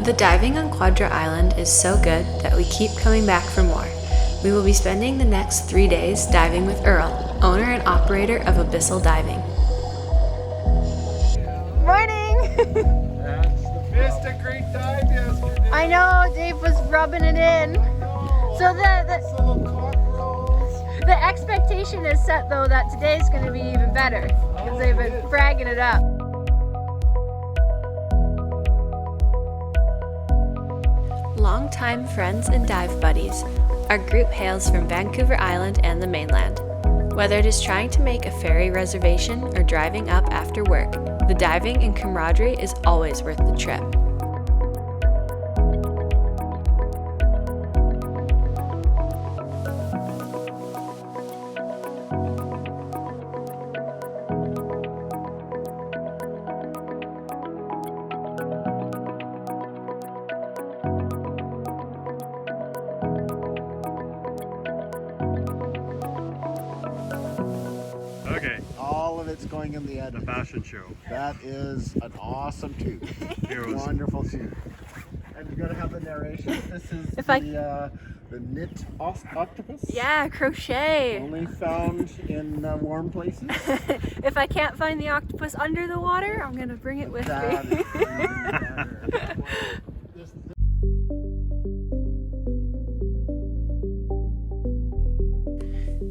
The diving on Quadra Island is so good that we keep coming back for more. We will be spending the next 3 days diving with Earl, owner and operator of Abyssal Diving. Morning! Missed a great dive yesterday. I know, Dave was rubbing it in. So the expectation is set though that today's going to be even better because they've been fragging it up. Longtime friends and dive buddies, our group hails from Vancouver Island and the mainland. Whether it is trying to make a ferry reservation or driving up after work, the diving and camaraderie is always worth the trip. Okay, All of it's going in the the edit. fashion show. That is an awesome tube. Heroes. Wonderful tube. And you gotta have the narration. This is If I- the knit octopus. Yeah, crochet. Only found in warm places. If I can't find the octopus under the water, I'm going to bring it with That me. is really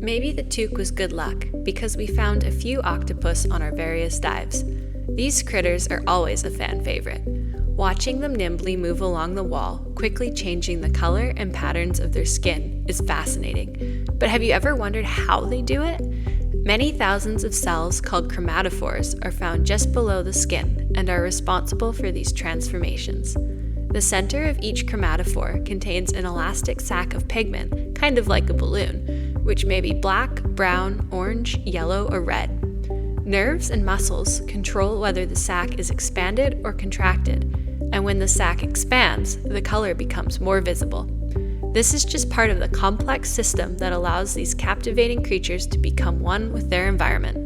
Maybe the toque was good luck, because we found a few octopus on our various dives. These critters are always a fan favorite. Watching them nimbly move along the wall, quickly changing the color and patterns of their skin, is fascinating. But have you ever wondered how they do it? Many thousands of cells called chromatophores are found just below the skin and are responsible for these transformations. The center of each chromatophore contains an elastic sac of pigment, kind of like a balloon, which may be black, brown, orange, yellow, or red. Nerves and muscles control whether the sac is expanded or contracted, and when the sac expands, the color becomes more visible. This is just part of the complex system that allows these captivating creatures to become one with their environment.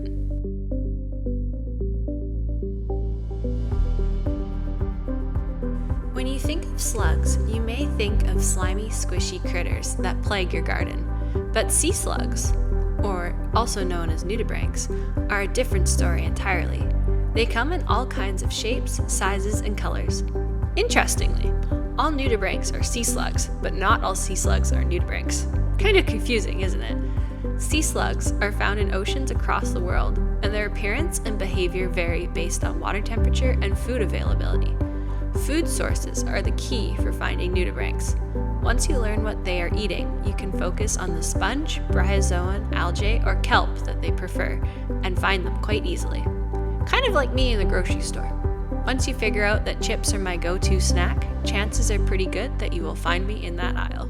When you think of slugs, you may think of slimy, squishy critters that plague your garden. But sea slugs, or also known as nudibranchs, are a different story entirely. They come in all kinds of shapes, sizes, and colors. Interestingly, all nudibranchs are sea slugs, but not all sea slugs are nudibranchs. Kind of confusing, isn't it? Sea slugs are found in oceans across the world, and their appearance and behavior vary based on water temperature and food availability. Food sources are the key for finding nudibranchs. Once you learn what they are eating, you can focus on the sponge, bryozoan, algae, or kelp that they prefer, and find them quite easily. Kind of like me in the grocery store. Once you figure out that chips are my go-to snack, chances are pretty good that you will find me in that aisle.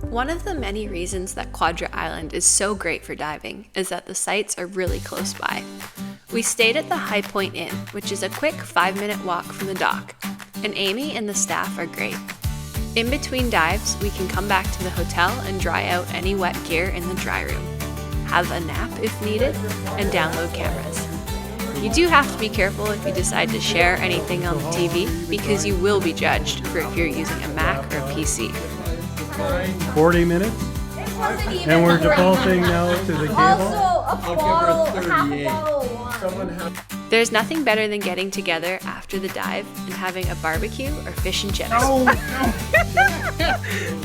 One of the many reasons that Quadra Island is so great for diving is that the sites are really close by. We stayed at the High Point Inn, which is a quick 5-minute walk from the dock, and Amy and the staff are great. In between dives, we can come back to the hotel and dry out any wet gear in the dry room, have a nap if needed, and download cameras. You do have to be careful if you decide to share anything on the TV, because you will be judged for if you're using a Mac or a PC. 40 minutes? And we're defaulting now to the cable? Also, a bottle, half a bottle of wine. There There's nothing better than getting together after the dive and having a barbecue or fish and chips. Oh, no.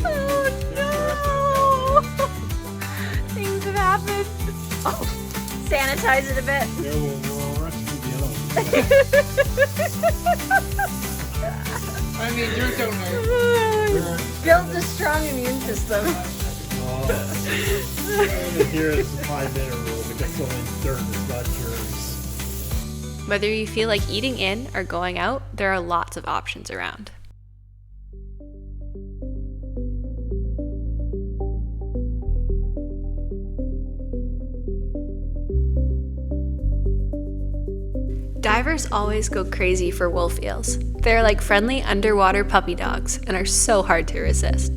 Oh no! Things have happened. Oh, sanitize it a bit. Yeah, we'll rescue the other. I mean, you don't know. Build a strong immune system. Here it's a 5-minute rule because only dirt is not germs. Whether you feel like eating in or going out, there are lots of options around. Divers always go crazy for wolf eels. They're like friendly underwater puppy dogs and are so hard to resist.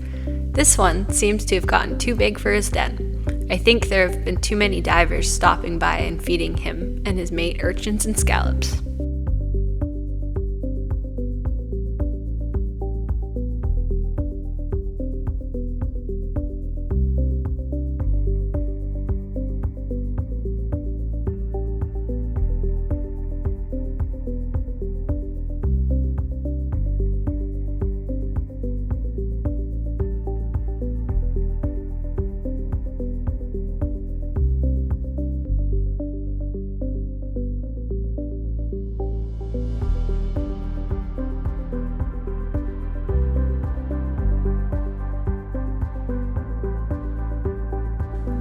This one seems to have gotten too big for his den. I think there have been too many divers stopping by and feeding him and his mate urchins and scallops.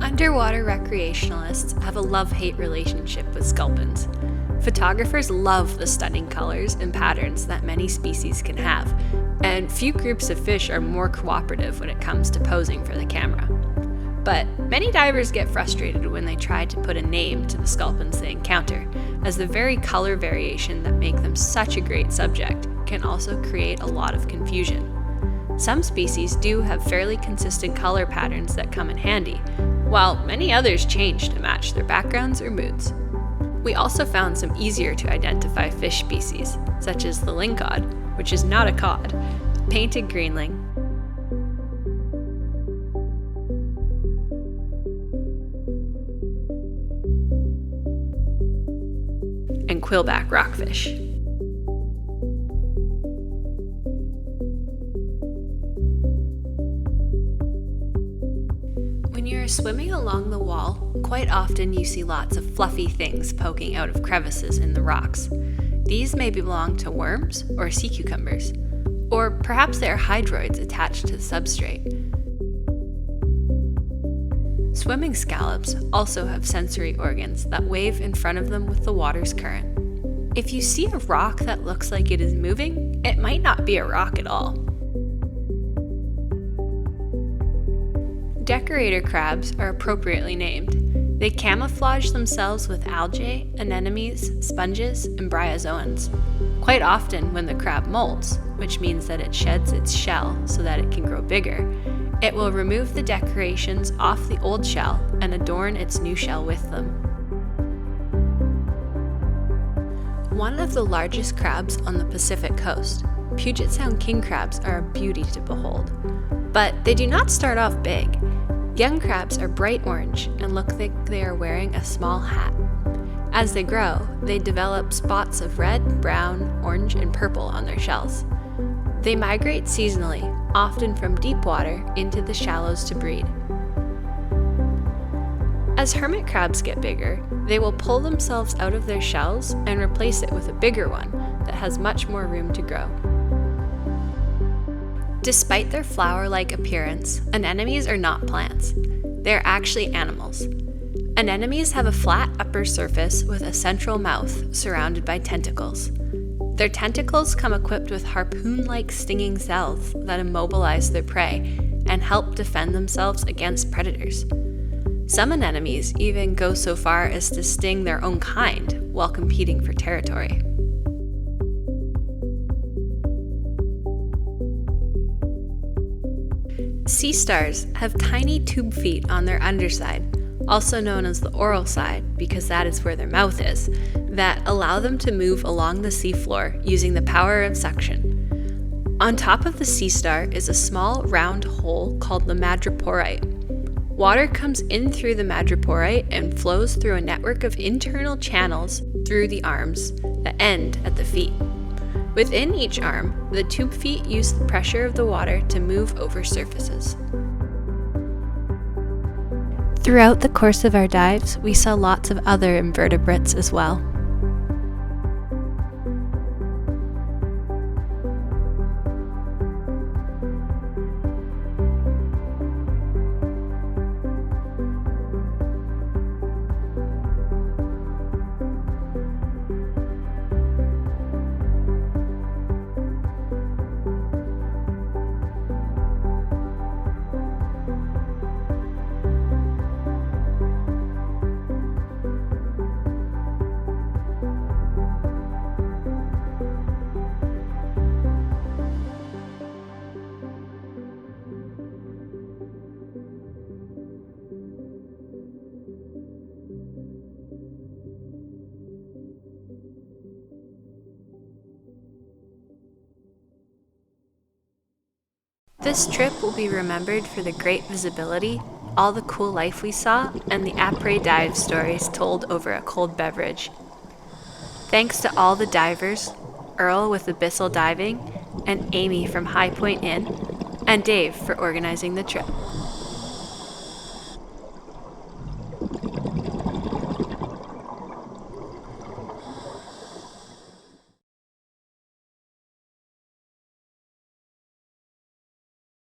Underwater recreationalists have a love-hate relationship with sculpins. Photographers love the stunning colors and patterns that many species can have, and few groups of fish are more cooperative when it comes to posing for the camera. But many divers get frustrated when they try to put a name to the sculpins they encounter, as the very color variation that make them such a great subject can also create a lot of confusion. Some species do have fairly consistent color patterns that come in handy, while many others change to match their backgrounds or moods. We also found some easier to identify fish species, such as the lingcod, which is not a cod, painted greenling, and quillback rockfish. When you're swimming along the wall, quite often you see lots of fluffy things poking out of crevices in the rocks. These may belong to worms or sea cucumbers, or perhaps they are hydroids attached to the substrate. Swimming scallops also have sensory organs that wave in front of them with the water's current. If you see a rock that looks like it is moving, it might not be a rock at all. Decorator crabs are appropriately named. They camouflage themselves with algae, anemones, sponges, and bryozoans. Quite often when the crab molts, which means that it sheds its shell so that it can grow bigger, it will remove the decorations off the old shell and adorn its new shell with them. One of the largest crabs on the Pacific coast, Puget Sound king crabs are a beauty to behold. But they do not start off big. Young crabs are bright orange and look like they are wearing a small hat. As they grow, they develop spots of red, brown, orange, and purple on their shells. They migrate seasonally, often from deep water into the shallows to breed. As hermit crabs get bigger, they will pull themselves out of their shells and replace it with a bigger one that has much more room to grow. Despite their flower-like appearance, anemones are not plants. They're actually animals. Anemones have a flat upper surface with a central mouth surrounded by tentacles. Their tentacles come equipped with harpoon-like stinging cells that immobilize their prey and help defend themselves against predators. Some anemones even go so far as to sting their own kind while competing for territory. Sea stars have tiny tube feet on their underside, also known as the oral side because that is where their mouth is, that allow them to move along the seafloor using the power of suction. On top of the sea star is a small round hole called the madreporite. Water comes in through the madreporite and flows through a network of internal channels through through the arms that end at the feet. Within each arm, the tube feet use the pressure of the water to move over surfaces. Throughout the course of our dives, we saw lots of other invertebrates as well. This trip will be remembered for the great visibility, all the cool life we saw, and the après dive stories told over a cold beverage. Thanks to all the divers, Earl with Abyssal Diving, and Amy from High Point Inn, and Dave for organizing the trip.